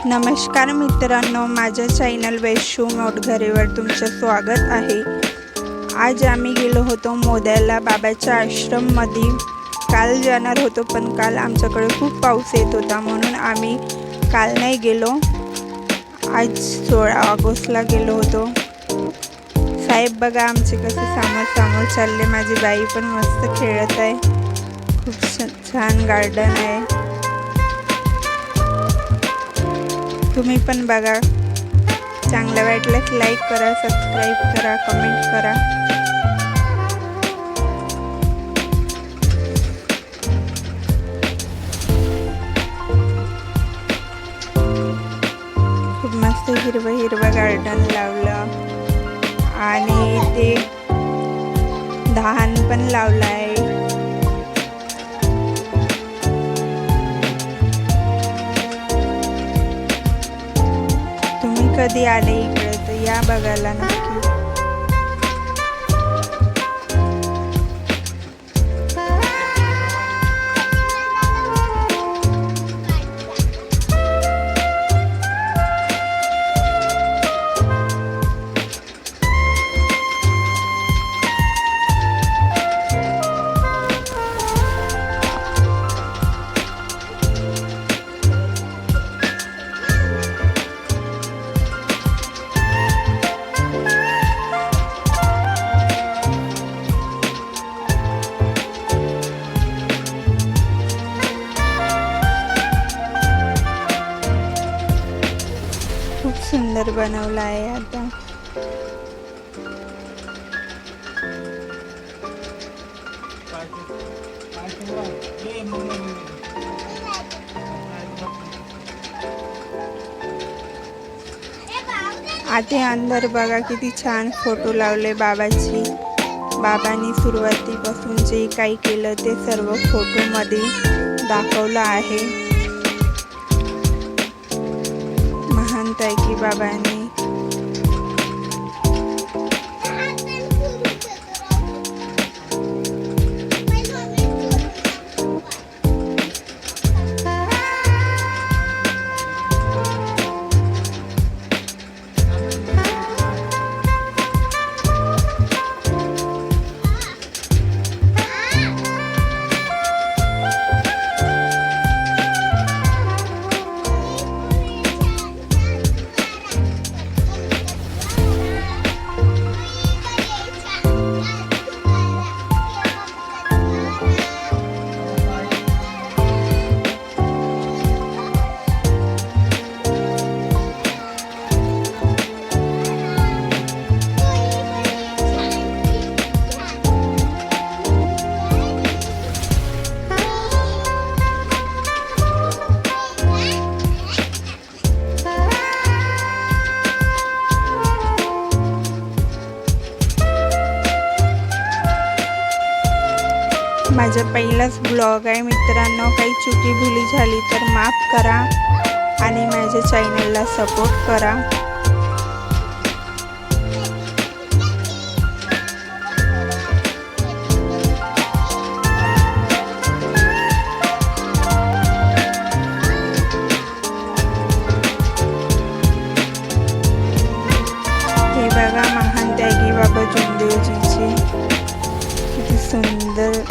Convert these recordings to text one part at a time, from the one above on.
नमस्कार मित्रांनो, माझ्या चॅनल वैशू मोटघरेवर तुमचं स्वागत आहे। आज आम्ही गेलो होतो मोद्याला बाबाच्या आश्रममध्ये। काल जाणार होतो पण काल आमच्याकडे खूप पाऊस येत होता म्हणून आम्ही काल नाही गेलो। आज 16 ऑगस्टला गेलो होतो। साहेब बघा आमचे कसे समोर चालले। माझी बाई पण मस्त खेळत आहे। खूप छान गार्डन आहे। तुम्ही पण बघा। चांगलं वाटल्यास लाईक करा, सबस्क्राइब करा, कमेंट करा। खूप मस्त हिरवं गार्डन लावलं आणि ते धान पण लावलं आहे। कधी आले इकडे तर या बघायला नक्की। खूप सुंदर बनवला आहे। आता आते अंदर बघा किती छान फोटो लावले बाबाची। बाबांनी सुरुवातीपासून जे काही केलं ते सर्व फोटो मध्ये दाखवलं आहे। की बाबांनी माझा पहिलाच ब्लॉग आहे मित्रांनो। काही चुकी भुली झाली तर माफ करा आणि माझ्या चॅनलला सपोर्ट करा। हे बघा महान त्यागी बाबा जोंधळेजीचे किती सुंदर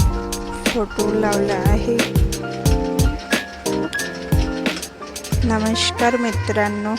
फोटो लावला आहे। नमस्कार मित्रांनो।